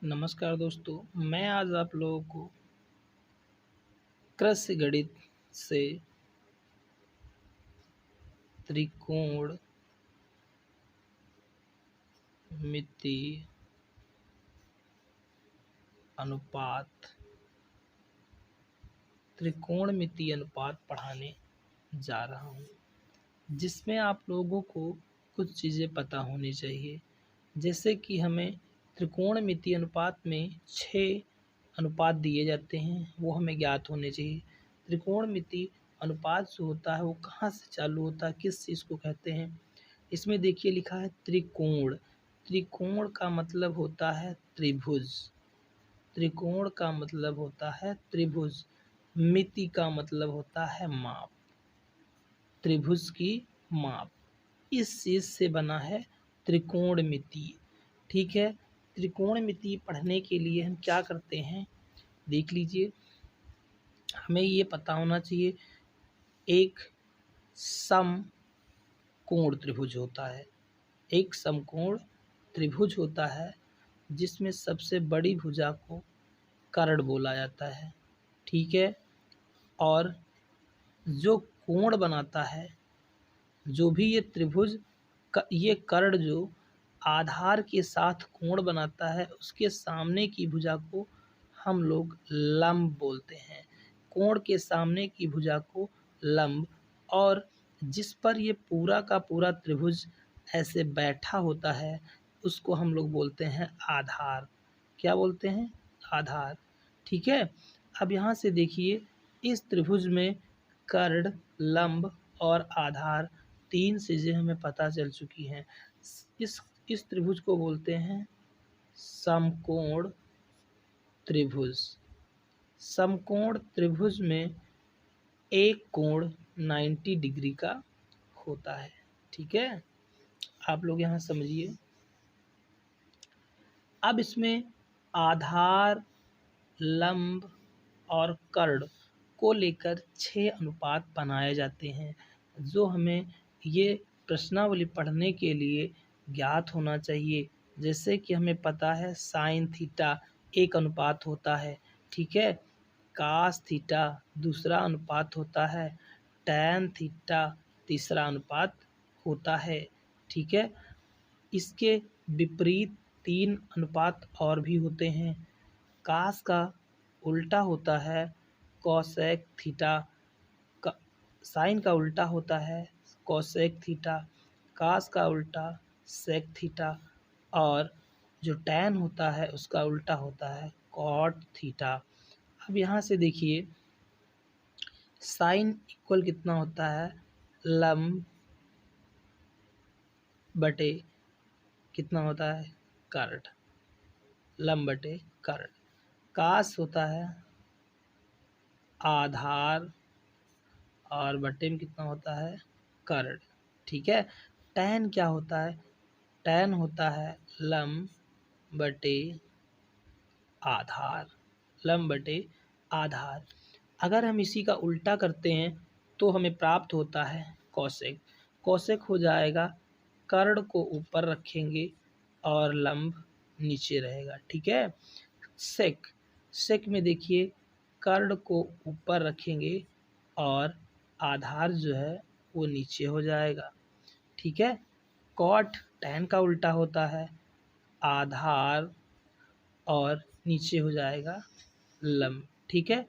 नमस्कार दोस्तों, मैं आज आप लोगों को कृषि गणित से त्रिकोण मिति अनुपात पढ़ाने जा रहा हूँ, जिसमें आप लोगों को कुछ चीज़ें पता होनी चाहिए। जैसे कि हमें त्रिकोणमितीय अनुपात में 6 अनुपात दिए जाते हैं, वो हमें ज्ञात होने चाहिए। त्रिकोणमितीय अनुपात जो होता है वो कहाँ से चालू होता है, किस चीज़ को कहते हैं। इसमें देखिए लिखा है त्रिकोण। त्रिकोण का मतलब होता है त्रिभुज। त्रिकोण का मतलब होता है त्रिभुज। मिति का मतलब होता है माप। त्रिभुज की माप, इस चीज़ से बना है त्रिकोणमिति। ठीक है, त्रिकोणमिति पढ़ने के लिए हम क्या करते हैं, देख लीजिए। हमें ये पता होना चाहिए, एक समकोण त्रिभुज होता है। एक समकोण त्रिभुज होता है जिसमें सबसे बड़ी भुजा को कर्ण बोला जाता है। ठीक है, और जो कोण बनाता है, जो भी ये त्रिभुज ये कर्ण जो आधार के साथ कोण बनाता है, उसके सामने की भुजा को हम लोग लंब बोलते हैं। कोण के सामने की भुजा को लंब, और जिस पर ये पूरा का पूरा त्रिभुज ऐसे बैठा होता है उसको हम लोग बोलते हैं आधार। क्या बोलते हैं? आधार। ठीक है, अब यहाँ से देखिए, इस त्रिभुज में कर्ण, लंब और आधार 3 चीज़ें हमें पता चल चुकी हैं। इस त्रिभुज को बोलते हैं समकोण त्रिभुज। समकोण त्रिभुज में एक कोण 90 डिग्री का होता है। ठीक है, आप लोग यहाँ समझिए। अब इसमें आधार, लंब और कर्ण को लेकर 6 अनुपात बनाए जाते हैं, जो हमें ये प्रश्नावली पढ़ने के लिए ज्ञात होना चाहिए। जैसे कि हमें पता है साइन थीटा एक अनुपात होता है। ठीक है, कास थीटा दूसरा अनुपात होता है, टैन थीटा तीसरा अनुपात होता है। ठीक है, इसके विपरीत 3 अनुपात और भी होते हैं। कास का उल्टा होता है कोसेक थीटा, साइन का उल्टा होता है कोसेक थीटा, कास का उल्टा सेक थीटा, और जो टैन होता है उसका उल्टा होता है कॉट थीटा। अब यहाँ से देखिए, साइन इक्वल कितना होता है, लंब बटे कितना होता है, कर्ण। लंब बटे कर्ण। कास होता है आधार, और बटे में कितना होता है, कर्ण। ठीक है, टैन क्या होता है, टैन होता है लंब बटे आधार। लंब बटे आधार। अगर हम इसी का उल्टा करते हैं तो हमें प्राप्त होता है कोसेक। कोसेक हो जाएगा, कर्ण को ऊपर रखेंगे और लंब नीचे रहेगा। ठीक है, सेक। सेक में देखिए, कर्ण को ऊपर रखेंगे और आधार जो है वो नीचे हो जाएगा। ठीक है, कॉट टैन का उल्टा होता है, आधार और नीचे हो जाएगा लंब। ठीक है,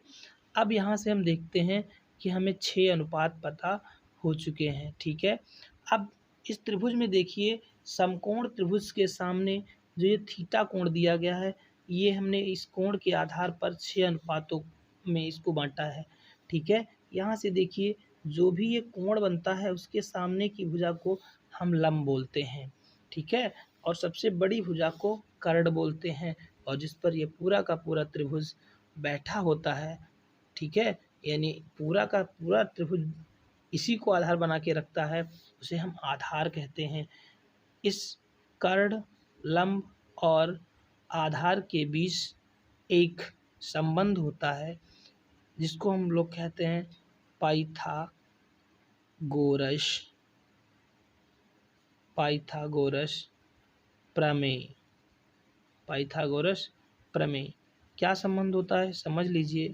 अब यहाँ से हम देखते हैं कि हमें 6 अनुपात पता हो चुके हैं। ठीक है, अब इस त्रिभुज में देखिए, समकोण त्रिभुज के सामने जो ये थीटा कोण दिया गया है, ये हमने इस कोण के आधार पर 6 अनुपातों में इसको बांटा है। ठीक है, यहाँ से देखिए, जो भी ये कोण बनता है उसके सामने की भुजा को हम लंब बोलते हैं। ठीक है, और सबसे बड़ी भुजा को कर्ण बोलते हैं, और जिस पर ये पूरा का पूरा त्रिभुज बैठा होता है। ठीक है, यानी पूरा का पूरा त्रिभुज इसी को आधार बना के रखता है, उसे हम आधार कहते हैं। इस कर्ण, लंब और आधार के बीच एक संबंध होता है जिसको हम लोग कहते हैं पाइथागोरस प्रमेय। पाइथागोरस प्रमेय। क्या संबंध होता है समझ लीजिए।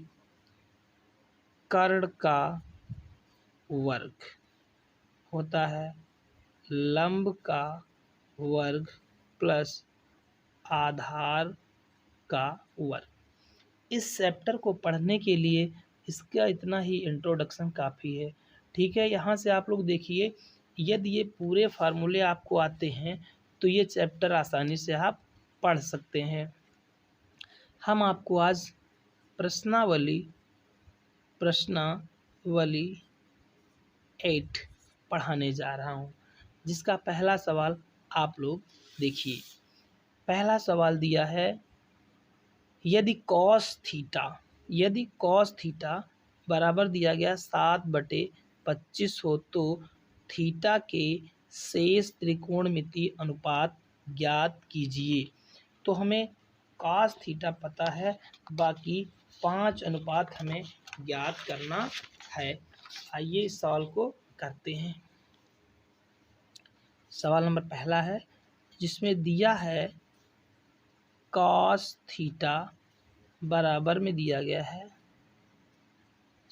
कर्ण का वर्ग होता है लंब का वर्ग प्लस आधार का वर्ग। इस चैप्टर को पढ़ने के लिए इसका इतना ही इंट्रोडक्शन काफ़ी है। ठीक है, यहाँ से आप लोग देखिए, यदि ये पूरे फार्मूले आपको आते हैं तो ये चैप्टर आसानी से आप पढ़ सकते हैं। हम आपको आज प्रश्नावली 8 पढ़ाने जा रहा हूँ, जिसका पहला सवाल आप लोग देखिए। पहला सवाल दिया है, यदि कॉस थीटा बराबर दिया गया 7/25 हो तो थीटा के शेष त्रिकोणमितीय अनुपात ज्ञात कीजिए। तो हमें कॉस थीटा पता है, बाकी 5 अनुपात हमें ज्ञात करना है। आइए इस सवाल को करते हैं। सवाल नंबर पहला है, जिसमें दिया है कॉस थीटा बराबर में दिया गया है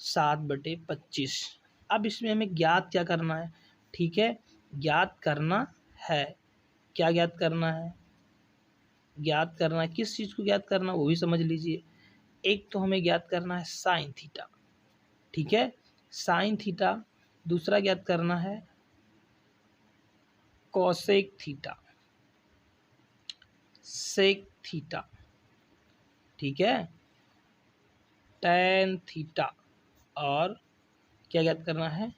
7/25। अब इसमें हमें ज्ञात क्या करना है? ठीक है, ज्ञात करना है। क्या ज्ञात करना है? ज्ञात करना है, किस चीज़ को ज्ञात करना वो भी समझ लीजिए। एक तो हमें ज्ञात करना है साइन थीटा, ठीक है, साइन थीटा। दूसरा ज्ञात करना है कोसेक थीटा, सेक थीटा, ठीक है, टैन थीटा, और क्या ज्ञात करना है?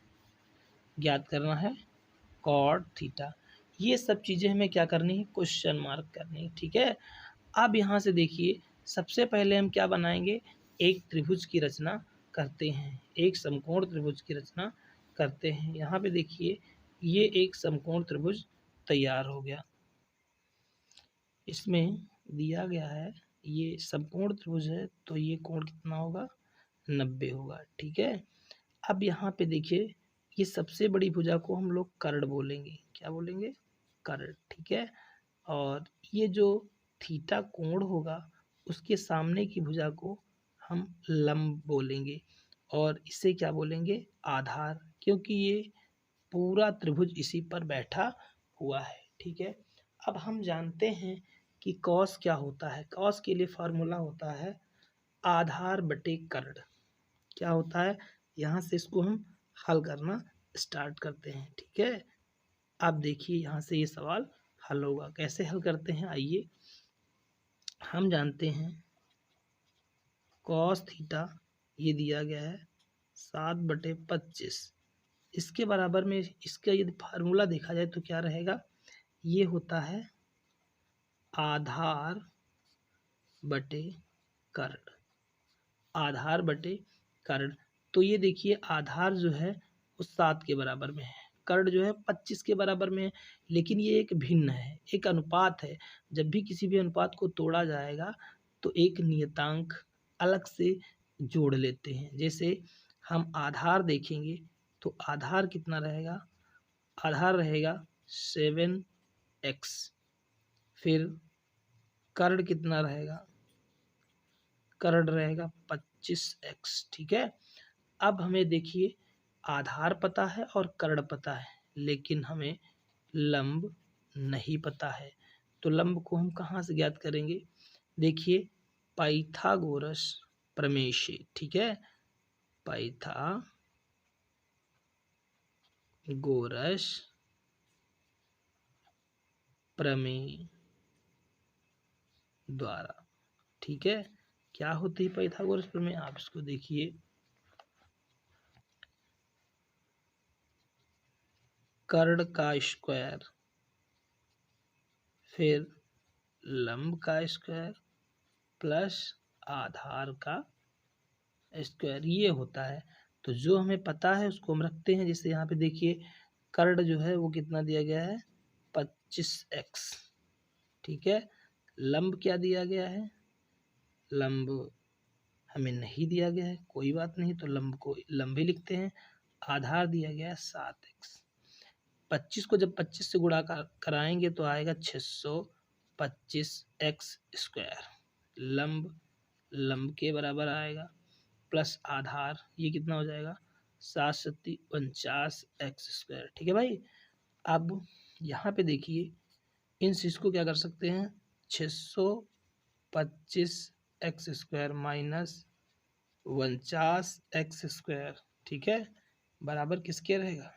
ज्ञात करना है कॉट थीटा। ये सब चीज़ें हमें क्या करनी है? क्वेश्चन मार्क करनी है। ठीक है, अब यहाँ से देखिए, सबसे पहले हम क्या बनाएंगे? एक त्रिभुज की रचना करते हैं, एक समकोण त्रिभुज की रचना करते हैं। यहाँ पे देखिए, ये एक समकोण त्रिभुज तैयार हो गया। इसमें दिया गया है ये समकोण त्रिभुज है, तो ये कोण कितना होगा? 90 होगा। ठीक है, अब यहाँ पे देखिए, ये सबसे बड़ी भुजा को हम लोग कर्ण बोलेंगे। क्या बोलेंगे? कर्ण। ठीक है, और ये जो थीटा कोण होगा उसके सामने की भुजा को हम लंब बोलेंगे, और इसे क्या बोलेंगे? आधार, क्योंकि ये पूरा त्रिभुज इसी पर बैठा हुआ है। ठीक है, अब हम जानते हैं कि कॉस क्या होता है। कॉस के लिए फार्मूला होता है आधार बटे कर्ण। क्या होता है? यहाँ से इसको हम हल करना स्टार्ट करते हैं। ठीक है, अब देखिए यहाँ से ये सवाल हल होगा। कैसे हल करते हैं? आइए, हम जानते हैं कॉस थीटा ये दिया गया है 7/25। इसके बराबर में इसका यदि फार्मूला देखा जाए तो क्या रहेगा? ये होता है आधार बटे कर्ण, आधार बटे कर्ण। तो ये देखिए, आधार जो है वो 7 के बराबर में है, कर्ण जो है 25 के बराबर में है, लेकिन ये एक भिन्न है, एक अनुपात है। जब भी किसी भी अनुपात को तोड़ा जाएगा तो एक नियतांक अलग से जोड़ लेते हैं। जैसे हम आधार देखेंगे तो आधार कितना रहेगा? आधार रहेगा 7x। फिर कर्ण कितना रहेगा? कर्ण रहेगा 25x। ठीक है, अब हमें देखिए, आधार पता है और कर्ण पता है, लेकिन हमें लंब नहीं पता है। तो लंब को हम कहाँ से ज्ञात करेंगे? देखिए, पाइथागोरस प्रमेय से। ठीक है, पाइथागोरस प्रमेय द्वारा। ठीक है, क्या होती है पाइथागोरस प्रमेय? आप इसको देखिए, कर्ण का स्क्वायर फिर लंब का स्क्वायर प्लस आधार का स्क्वायर, ये होता है। तो जो हमें पता है उसको हम रखते हैं। जैसे यहाँ पे देखिए, कर्ण जो है वो कितना दिया गया है? 25x। ठीक है, लंब क्या दिया गया है? लंब हमें नहीं दिया गया है, कोई बात नहीं, तो लंब को लंब ही लिखते हैं। आधार दिया गया है 7x। 25 को जब 25 से गुणा कराएंगे तो आएगा 625x स्क्वायर। लंब लंब के बराबर आएगा प्लस आधार, ये कितना हो जाएगा 7×49 x²। ठीक है भाई। अब यहाँ पे देखिए इन चीज़ को क्या कर सकते हैं, 625 x² माइनस 49 x², ठीक है, बराबर किसके रहेगा,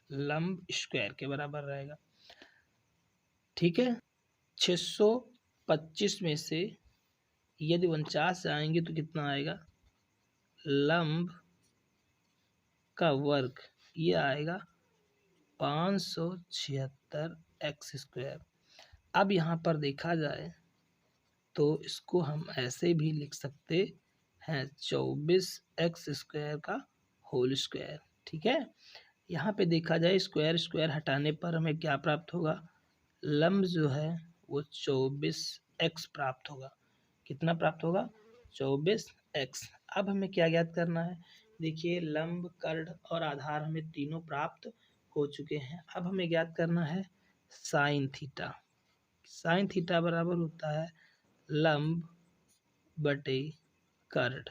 लंब स्क्वायर के बराबर रहेगा। ठीक है, 625 में से यदि 49 आएंगे तो कितना आएगा, लंब का वर्ग, ये आएगा 576 x²। अब यहाँ पर देखा जाए तो इसको हम ऐसे भी लिख सकते हैं 24 x² का होल स्क्वायर। ठीक है, यहाँ पे देखा जाए स्क्वायर स्क्वायर हटाने पर हमें क्या प्राप्त होगा, लंब जो है वो 24x प्राप्त होगा। कितना प्राप्त होगा, 24x। अब हमें क्या ज्ञात करना है, देखिए लंब कर्ण और आधार हमें तीनों प्राप्त हो चुके हैं। अब हमें ज्ञात करना है साइन थीटा। साइन थीटा बराबर होता है लंब बटे कर्ण।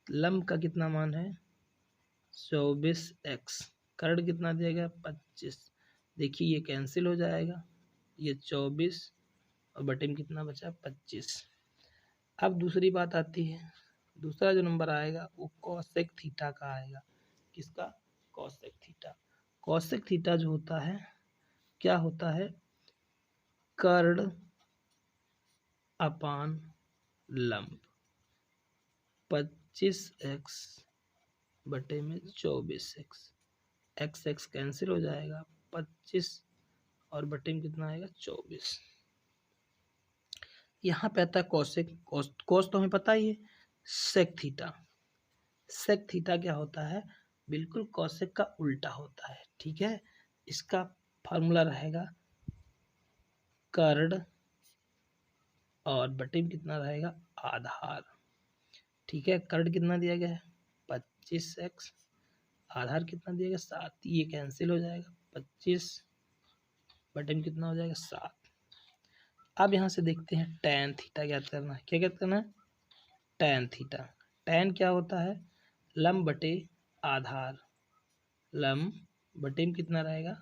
लंब का कितना मान है 24x, कर्ण कितना दिया गया 25। देखिए ये कैंसिल हो जाएगा, ये 24 और बटे में कितना बचा 25। अब दूसरी बात आती है, दूसरा जो नंबर आएगा वो कॉसेक थीटा का आएगा। किसका, कॉसेक थीटा। कॉसेक थीटा जो होता है क्या होता है, कर्ण अपान लंब, 25x बटे में 24x, एक्स एक्स कैंसिल हो जाएगा, 25 और बटे में कितना आएगा 24। यहाँ पे आता है कॉसेक, कॉस तो हमें पता ही है, सेक थीटा। सेक थीटा क्या होता है, बिल्कुल कॉसेक का उल्टा होता है। ठीक है, इसका फार्मूला रहेगा कर्ण और बटे में कितना रहेगा आधार। ठीक है, कर्ण कितना दिया गया है 25x, आधार कितना दिया गया 7, ये कैंसिल हो जाएगा, 25 बटे में कितना हो जाएगा 7। अब यहाँ से देखते हैं टैन थीटा ज्ञात करना है। क्या ज्ञात करना है, टैन थीटा। टैन क्या होता है, लंब बटे आधार, लंब बटे में कितना रहेगा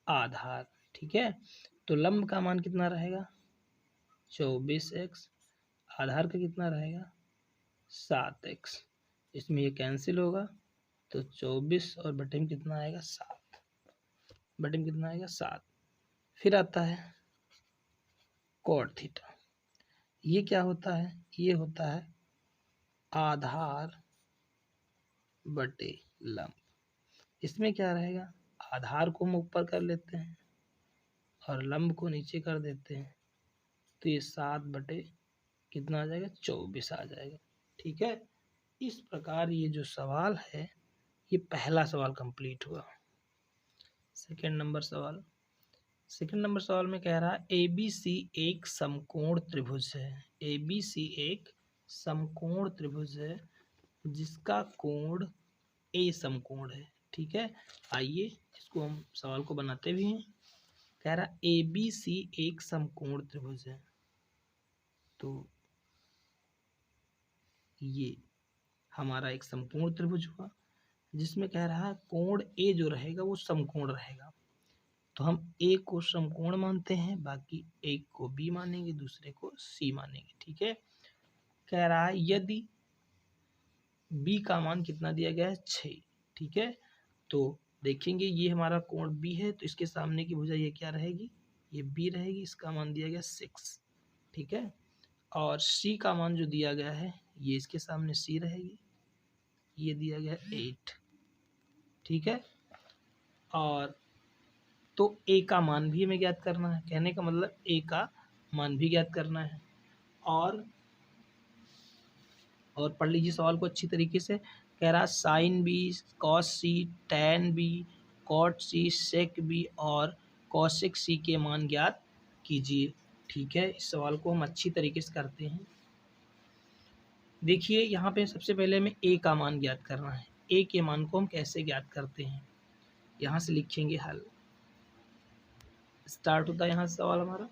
आधार। ठीक है, तो लंब का मान कितना रहेगा 24x, आधार का कितना रहेगा 7x। इसमें ये कैंसिल होगा तो 24 और बटे में कितना आएगा 7, बटे में कितना आएगा 7। फिर आता है कॉट थीटा। ये क्या होता है, ये होता है आधार बटे लंब। इसमें क्या रहेगा, आधार को हम ऊपर कर लेते हैं और लंब को नीचे कर देते हैं, तो ये 7 बटे कितना आ जाएगा 24 आ जाएगा। ठीक है, इस प्रकार ये जो सवाल है ये पहला सवाल कंप्लीट हुआ। सेकंड नंबर सवाल, सेकंड नंबर सवाल में कह रहा है ABC एक समकोण त्रिभुज है। ABC एक समकोण त्रिभुज है जिसका कोण A समकोण है। ठीक है, आइए इसको हम सवाल को बनाते भी हैं। कह रहा ABC एक समकोण त्रिभुज है, तो ये हमारा एक समकोण त्रिभुज हुआ जिसमें कह रहा है कोण A जो रहेगा वो समकोण रहेगा। तो हम A को समकोण मानते हैं, बाकी एक को B मानेंगे, दूसरे को C मानेंगे। ठीक है, कह रहा है यदि B का मान कितना दिया गया है 6। ठीक है, तो देखेंगे ये हमारा कोण B है, तो इसके सामने की भुजा ये क्या रहेगी, ये B रहेगी, इसका मान दिया गया 6। ठीक है, और C का मान जो दिया गया है ये इसके सामने C रहेगी, ये दिया गया 8। ठीक है, और तो A का मान भी हमें ज्ञात करना है, कहने का मतलब A का मान भी ज्ञात करना है। और पढ़ लीजिए सवाल को अच्छी तरीके से। कह रहा साइन बी, कॉस सी, टैन बी, कॉट सी, सेक बी और कॉसेक सी के मान ज्ञात कीजिए। ठीक है, इस सवाल को हम अच्छी तरीके से करते हैं। देखिए यहाँ पे सबसे पहले हमें ए का मान ज्ञात करना है। ए के मान को हम कैसे ज्ञात करते हैं, यहाँ से लिखेंगे हल। स्टार्ट होता है यहाँ से सवाल हमारा।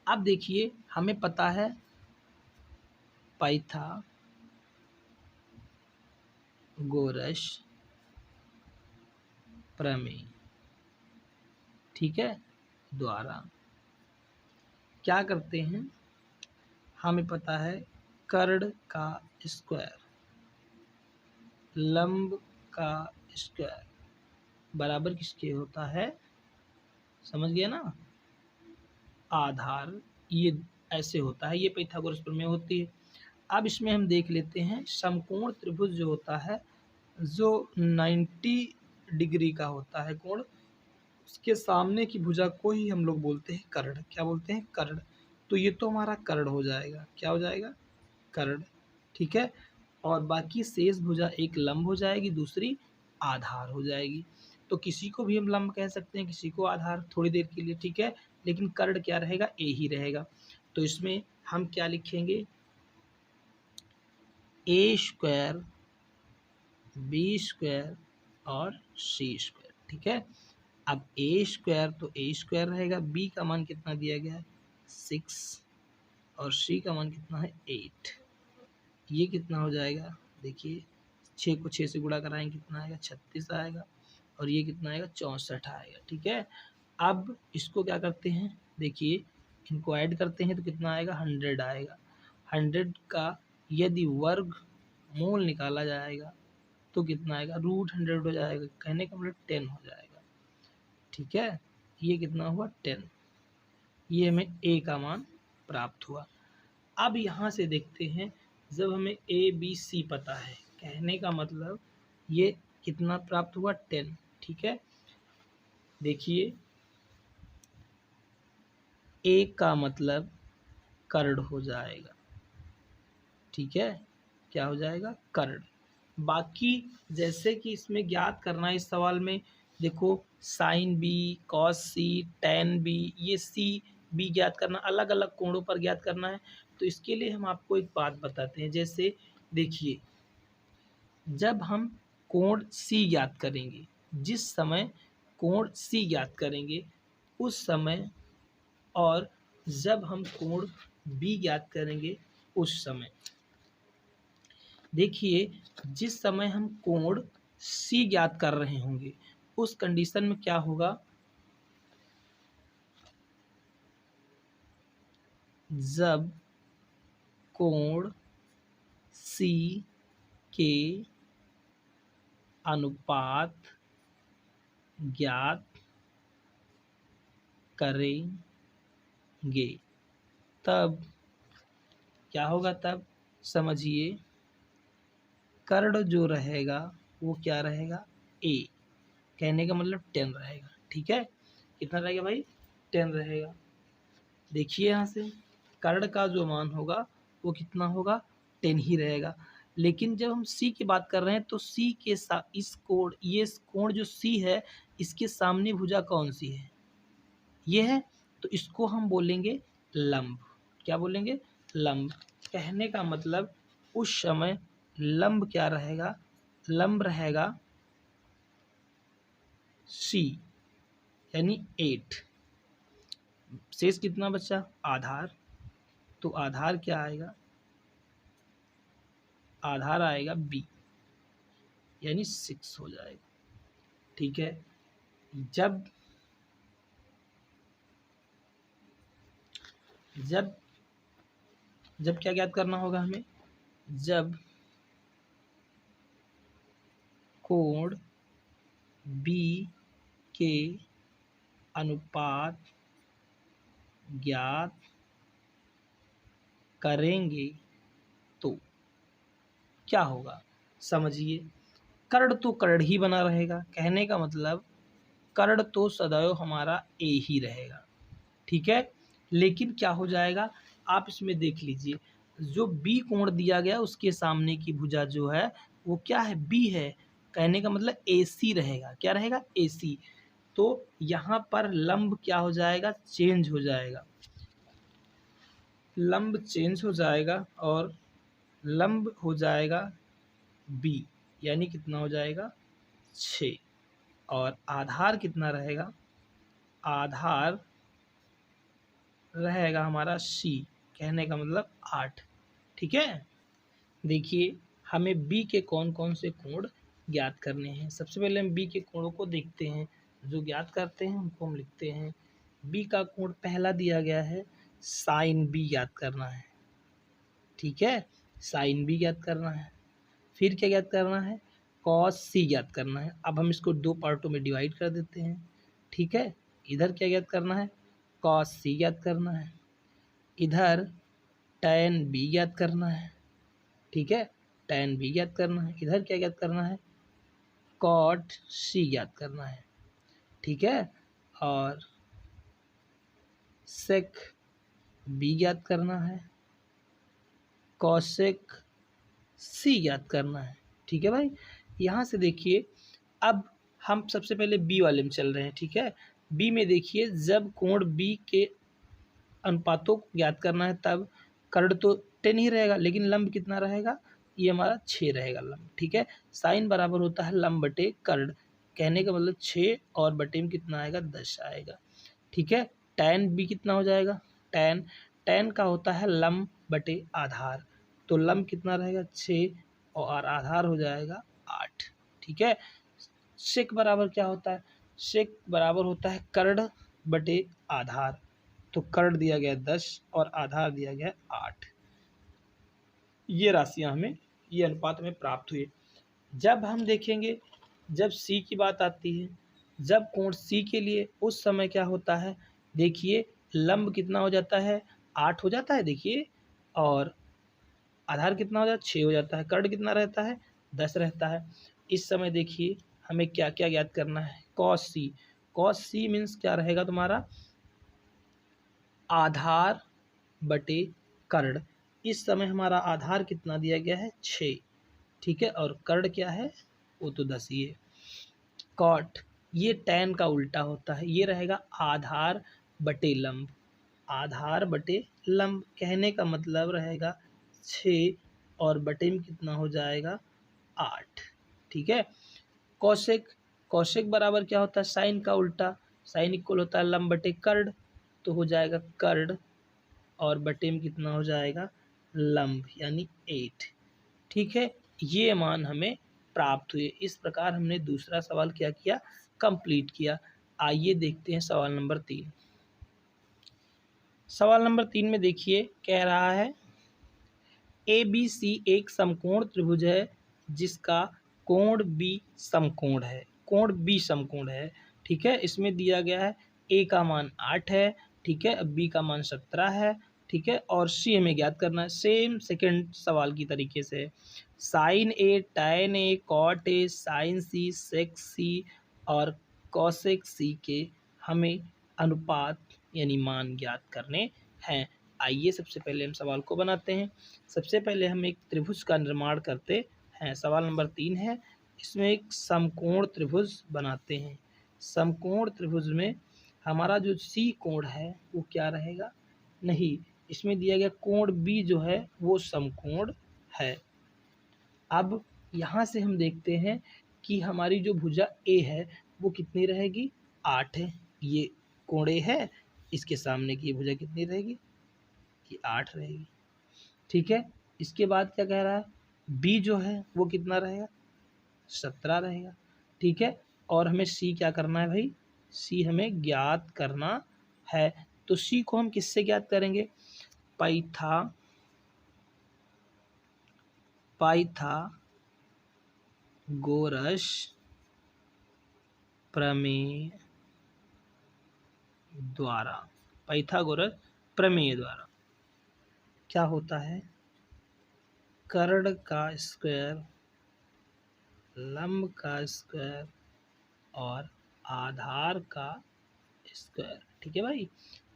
अब देखिए हमें पता है पाइथागोरस प्रमेय, ठीक है, द्वारा क्या करते हैं, हमें पता है कर्ण का स्क्वायर, लंब का स्क्वायर बराबर किसके होता है, समझ गया ना, आधार, ये ऐसे होता है, ये पाइथागोरस प्रमेय होती है। अब इसमें हम देख लेते हैं समकोण त्रिभुज जो होता है, जो 90 डिग्री का होता है कोण, उसके सामने की भुजा को ही हम लोग बोलते हैं कर्ण। क्या बोलते हैं, कर्ण। तो ये तो हमारा कर्ण हो जाएगा, क्या हो जाएगा, कर्ण, ठीक है। और बाकी शेष भुजा एक लंब हो जाएगी, दूसरी आधार हो जाएगी। तो किसी को भी हम लंब कह सकते हैं, किसी को आधार, थोड़ी देर के लिए, ठीक है। लेकिन कर्ण क्या रहेगा, ए ही रहेगा। तो इसमें हम क्या लिखेंगे, ए स्क्वायर, बी स्क्वायर और सी स्क्वायर, ठीक है। अब ए स्क्वायर तो ए स्क्वायर रहेगा, बी का मान कितना दिया गया है 6 और सी का मान कितना है 8। ये कितना हो जाएगा, देखिए 6 को 6 से गुणा कराएंगे कितना आएगा 36 आएगा, और ये कितना आएगा 64 आएगा, ठीक है। अब इसको क्या करते हैं, देखिए इनको ऐड करते हैं तो कितना आएगा 100 आएगा। 100 का यदि वर्ग मूल निकाला जाएगा तो कितना आएगा, √100 हो जाएगा, कहने का मतलब 10 हो जाएगा, ठीक है। ये कितना हुआ 10, ये हमें ए का मान प्राप्त हुआ। अब यहाँ से देखते हैं, जब हमें ए बी सी पता है, कहने का मतलब ये कितना प्राप्त हुआ 10, ठीक है। देखिए ए का मतलब कर्ण हो जाएगा, ठीक है, क्या हो जाएगा, कर्ण। बाकी जैसे कि इसमें ज्ञात करना है, इस सवाल में देखो साइन बी, कॉस सी, टैन बी, ये सी बी ज्ञात करना, अलग अलग कोणों पर ज्ञात करना है। तो इसके लिए हम आपको एक बात बताते हैं, जैसे देखिए जब हम कोण सी ज्ञात करेंगे, जिस समय कोण सी ज्ञात करेंगे उस समय, और जब हम कोण बी ज्ञात करेंगे उस समय, देखिए जिस समय हम कोण सी ज्ञात कर रहे होंगे उस कंडीशन में क्या होगा, जब कोण सी के अनुपात ज्ञात करेंगे तब क्या होगा, तब समझिए कर्ण जो रहेगा वो क्या रहेगा, ए, कहने का मतलब 10 रहेगा, ठीक है। कितना रहेगा भाई, 10 रहेगा। देखिए यहाँ से कर्ण का जो मान होगा वो कितना होगा, 10 ही रहेगा। लेकिन जब हम सी की बात कर रहे हैं तो सी के साथ इस कोण, ये कोण जो सी है इसके सामने भुजा कौन सी है, ये है, तो इसको हम बोलेंगे लंब। क्या बोलेंगे, लंब। कहने का मतलब उस समय लंब क्या रहेगा, लंब रहेगा सी, यानी 8। शेष कितना बचा, आधार, तो आधार क्या आएगा, आधार आएगा बी, यानी 6 हो जाएगा, ठीक है। जब जब जब क्या ज्ञात करना होगा हमें, जब कोण बी के अनुपात ज्ञात करेंगे तो क्या होगा, समझिए कर्ण तो कर्ण ही बना रहेगा, कहने का मतलब कर्ण तो सदैव हमारा ए ही रहेगा, ठीक है। लेकिन क्या हो जाएगा, आप इसमें देख लीजिए, जो बी कोण दिया गया उसके सामने की भुजा जो है वो क्या है, बी है, कहने का मतलब ए सी रहेगा, क्या रहेगा, ए सी। तो यहाँ पर लंब क्या हो जाएगा, चेंज हो जाएगा, लंब चेंज हो जाएगा और लंब हो जाएगा बी, यानी कितना हो जाएगा 6। और आधार कितना रहेगा, आधार रहेगा हमारा सी, कहने का मतलब 8। ठीक है, देखिए हमें बी के कौन कौन से कोण ज्ञात करने हैं। सबसे पहले हम बी के कोणों को देखते हैं, जो ज्ञात करते हैं उनको हम लिखते हैं। बी का कोण पहला दिया गया है साइन बी ज्ञात करना है। ठीक है, साइन बी ज्ञात करना है। फिर क्या ज्ञात करना है, कॉस सी ज्ञात करना है। अब हम इसको दो पार्टों में डिवाइड कर देते हैं। ठीक है, इधर क्या ज्ञात करना है, कॉस सी ज्ञात करना है। इधर टैन बी ज्ञात करना है। ठीक है, टैन बी ज्ञात करना है। इधर क्या ज्ञात करना है, कॉट सी ज्ञात करना है। ठीक है, और सेक बी ज्ञात करना है, कॉसेक सी ज्ञात करना है। ठीक है भाई, यहाँ से देखिए अब हम सबसे पहले बी वाले में चल रहे हैं। ठीक है, बी में देखिए जब कोण बी के अनुपातों को ज्ञात करना है तब कर्ण तो 10 ही रहेगा, लेकिन लंब कितना रहेगा, ये हमारा 6 रहेगा लंब। ठीक है, साइन बराबर होता है लंब बटे कर्ण, कहने का मतलब 6 और बटे में कितना आएगा, 10 आएगा। ठीक है, टैन बी कितना हो जाएगा, टैन टैन का होता है लंब बटे आधार, तो लंब कितना रहेगा 6 और आधार हो जाएगा 8। ठीक है, सेक बराबर क्या होता है, सेक बराबर होता है कर्ण बटे आधार, तो कर्ण दिया गया 10 और आधार दिया गया 8। ये राशियां हमें, ये अनुपात हमें प्राप्त हुए। जब हम देखेंगे, जब सी की बात आती है, जब कोण सी के लिए उस समय क्या होता है, देखिए लंब कितना हो जाता है, 8 हो जाता है देखिए, और आधार कितना हो जाता है, 6 हो जाता है, कर्ण कितना रहता है, 10 रहता है। इस समय देखिए हमें क्या क्या ज्ञात करना है, कॉस सी। कॉस सी मीन्स क्या रहेगा तुम्हारा, आधार बटे कर्ण। इस समय हमारा आधार कितना दिया गया है, 6। ठीक है, और कर्ण क्या है, वो तो 10 ही है। कॉट, ये टैन का उल्टा होता है, ये रहेगा आधार बटे लंब, आधार बटे लंब, कहने का मतलब रहेगा 6 और बटे में कितना हो जाएगा, 8। ठीक है, कौशिक, कौशिक बराबर क्या होता है, साइन का उल्टा, साइन इक्वल होता है लंब बटे कर्ण, तो हो जाएगा कर्ण और बटे में कितना हो जाएगा, लंब, यानी 8। ठीक है, ये मान हमें प्राप्त हुए। इस प्रकार हमने दूसरा सवाल क्या किया, कंप्लीट किया। आइए देखते हैं सवाल नंबर 3। सवाल नंबर 3 में देखिए कह रहा है ए बी सी एक समकोण त्रिभुज है जिसका कोण बी समकोण है, कोण बी समकोण है। ठीक है, इसमें दिया गया है ए का मान 8 है। ठीक है, बी का मान 17 है। ठीक है, और सी हमें ज्ञात करना है, सेम सेकंड सवाल की तरीके से। Sine A, tan A, cot A, sine C, sec C और कॉसेक सी के हमें अनुपात यानी मान ज्ञात करने हैं। आइए सबसे पहले हम सवाल को बनाते हैं। सबसे पहले हम एक त्रिभुज का निर्माण करते हैं। सवाल नंबर 3 है, इसमें एक समकोण त्रिभुज बनाते हैं। समकोण त्रिभुज में हमारा जो सी कोण है वो क्या रहेगा, नहीं, इसमें दिया गया कोण बी जो है वो समकोण है। अब यहाँ से हम देखते हैं कि हमारी जो भुजा ए है वो कितनी रहेगी, 8 है। ये कोण ए है, इसके सामने की भुजा कितनी रहेगी, ये 8 रहेगी। ठीक है, इसके बाद क्या कह रहा है, बी जो है वो कितना रहेगा, 17 रहेगा। ठीक है, और हमें सी क्या करना है भाई, सी हमें ज्ञात करना है। तो सी को हम किससे ज्ञात करेंगे, पाइथागोरस प्रमेय द्वारा, पाइथागोरस प्रमेय द्वारा। क्या होता है, कर्ण का स्क्वायर, लंब का स्क्वायर और आधार का स्क्वायर। ठीक है भाई,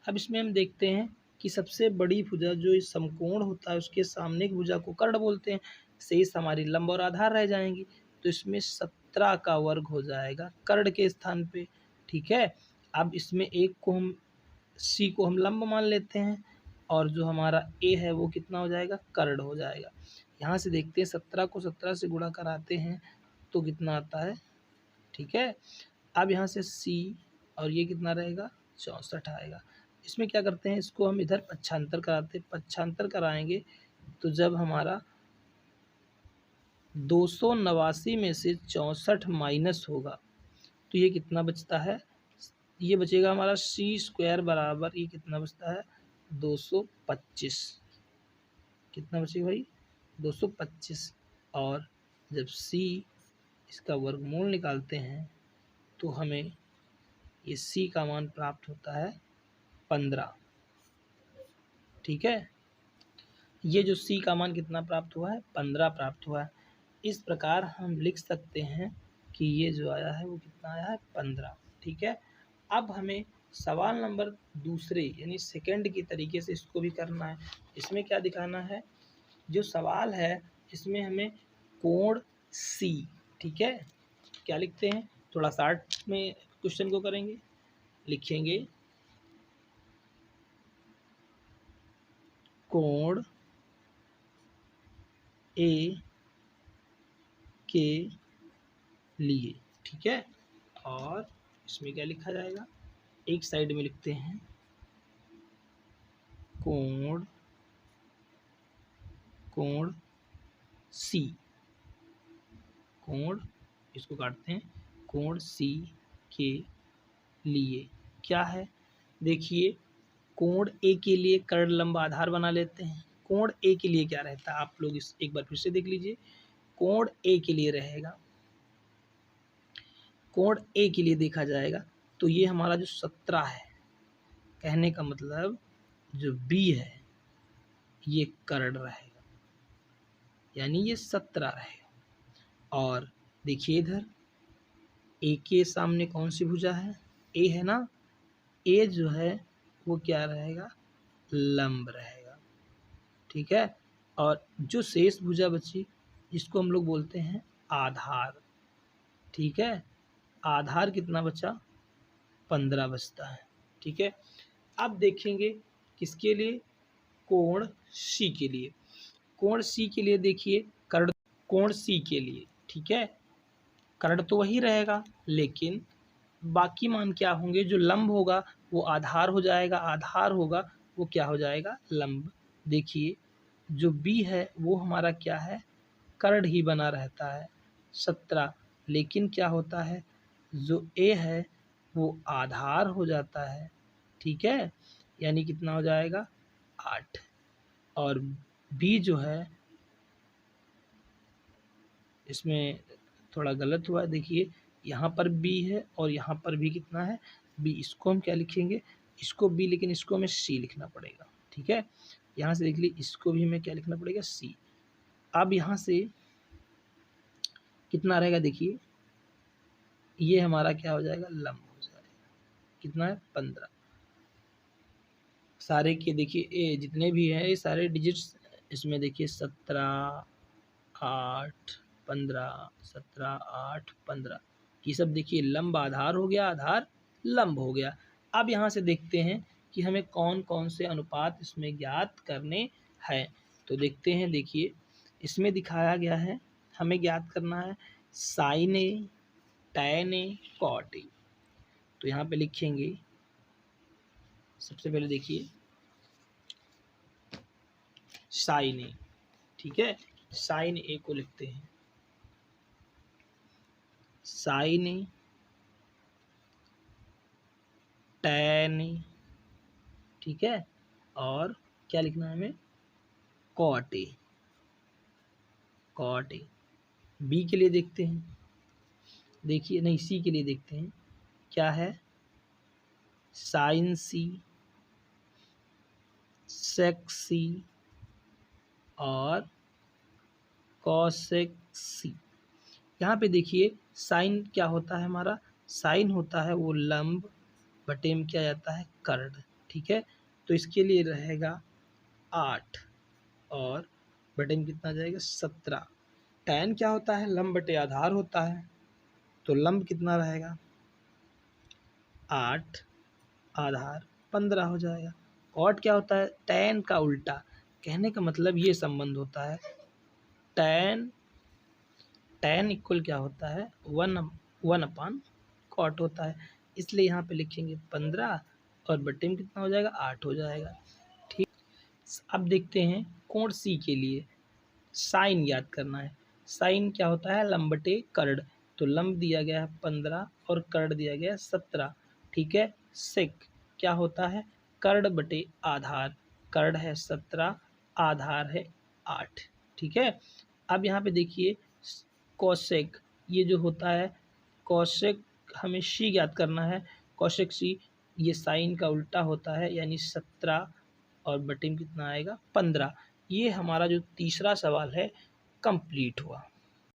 अब इसमें हम देखते हैं कि सबसे बड़ी भुजा जो इस समकोण होता है उसके सामने की भुजा को कर्ण बोलते हैं, शेष हमारी लंब और आधार रह जाएंगी। तो इसमें 17 का वर्ग हो जाएगा कर्ण के स्थान पे। ठीक है, अब इसमें एक को हम, सी को हम लंब मान लेते हैं और जो हमारा ए है वो कितना हो जाएगा, कर्ण हो जाएगा। यहाँ से देखते हैं 17 को 17 से गुणा कराते हैं तो कितना आता है। ठीक है, अब यहाँ से सी और ये कितना रहेगा, 64 आएगा। इसमें क्या करते हैं, इसको हम इधर पक्षांतर कराते हैं। पक्षांतर कराएंगे तो जब हमारा 289 में से 64 माइनस होगा तो ये कितना बचता है, ये बचेगा हमारा सी स्क्वायर बराबर, ये कितना बचता है 225। कितना बचेगा भाई 225। और जब सी इसका वर्गमूल निकालते हैं तो हमें ये सी का मान प्राप्त होता है 15। ठीक है, ये जो सी का मान कितना प्राप्त हुआ है 15 प्राप्त हुआ है। इस प्रकार हम लिख सकते हैं कि ये जो आया है वो कितना आया है 15। ठीक है, अब हमें सवाल नंबर दूसरे यानी सेकंड की तरीके से इसको भी करना है। इसमें क्या दिखाना है, जो सवाल है इसमें हमें कोण सी, ठीक है, क्या लिखते हैं, थोड़ा शार्ट में क्वेश्चन को करेंगे, लिखेंगे कोण ए के लिए। ठीक है, और इसमें क्या लिखा जाएगा, एक साइड में लिखते हैं कोण कोण सी, कोण इसको काटते हैं, कोण सी के लिए क्या है, देखिए कोण ए के लिए कर्ण लंब आधार बना लेते हैं। कोण ए के लिए क्या रहता है, आप लोग इस एक बार फिर से देख लीजिए। कोण ए के लिए रहेगा, कोण ए के लिए देखा जाएगा तो ये हमारा जो 17 है, कहने का मतलब जो बी है ये कर्ण रहेगा, यानी ये 17 रहेगा। और देखिए इधर ए के सामने कौन सी भुजा है, ए है ना, ए जो है वो क्या रहेगा, लंब रहेगा। ठीक है, और जो शेष भुजा बची इसको हम लोग बोलते हैं आधार। ठीक है, आधार कितना बचा 15 बचता है। ठीक है, अब देखेंगे किसके लिए, कोण सी के लिए। कोण सी के लिए देखिए कर्ण, कोण सी के लिए, ठीक है, कर्ण तो वही रहेगा लेकिन बाकी मान क्या होंगे, जो लंब होगा वो आधार हो जाएगा, आधार होगा वो क्या हो जाएगा, लंब। देखिए जो बी है वो हमारा क्या है, कर्ण ही बना रहता है 17, लेकिन क्या होता है जो ए है वो आधार हो जाता है। ठीक है, यानी कितना हो जाएगा 8। और बी जो है इसमें थोड़ा गलत हुआ, देखिए यहाँ पर बी है और यहाँ पर भी कितना है बी, इसको हम क्या लिखेंगे, इसको बी, लेकिन इसको हमें सी लिखना पड़ेगा। ठीक है, यहाँ से देख ली, इसको भी हमें क्या लिखना पड़ेगा सी। अब यहाँ से कितना रहेगा, देखिए ये हमारा क्या हो जाएगा, लंब हो जाएगा, कितना है 15। सारे के देखिए ए जितने भी हैं ये सारे डिजिट्स, इसमें देखिए 17 8 15, 17 8 15, ये सब देखिए लंब आधार हो गया, आधार लंब हो गया। अब यहाँ से देखते हैं कि हमें कौन कौन से अनुपात इसमें ज्ञात करने हैं, तो देखते हैं। देखिए इसमें दिखाया गया है, हमें ज्ञात करना है sine A, tan A, cot A. तो यहाँ पे लिखेंगे, सबसे पहले देखिए साइन ए, ठीक है, साइन ए को लिखते हैं साइन ए, टैन ए, ठीक है, और क्या लिखना है हमें, cot A, cot A. B के लिए देखते हैं, देखिए नहीं सी के लिए देखते हैं, क्या है साइन सी, सेक सी और कॉसेक सी। यहाँ पे देखिए साइन क्या होता है हमारा, साइन होता है वो लंब बटे में क्या जाता है कर्ण। ठीक है, तो इसके लिए रहेगा 8 और बटे में कितना जाएगा 17। टैन क्या होता है, लंब बटे आधार होता है, तो लंब कितना रहेगा 8, आधार 15 हो जाएगा। कॉट क्या होता है, टैन का उल्टा, कहने का मतलब ये संबंध होता है, टैन टैन इक्वल क्या होता है 1 1 अपान कॉट होता है, इसलिए यहाँ पे लिखेंगे 15 और बटे में कितना हो जाएगा, 8 हो जाएगा। ठीक, अब देखते हैं कोण सी के लिए साइन याद करना है। साइन क्या होता है, लंब बटे कर्ण। तो लंब दिया गया है 15 और कर्ण दिया गया है 17। ठीक है, सेक क्या होता है, कर्ण बटे आधार। कर्ण है 17, आधार है 8। ठीक है, अब यहाँ पे देखिए कोसेक, ये जो होता है कोसेक, हमें सी याद करना है। कोसेक सी ये साइन का उल्टा होता है, यानी 17 और बटे में कितना आएगा, 15। ये हमारा जो तीसरा सवाल है कंप्लीट हुआ।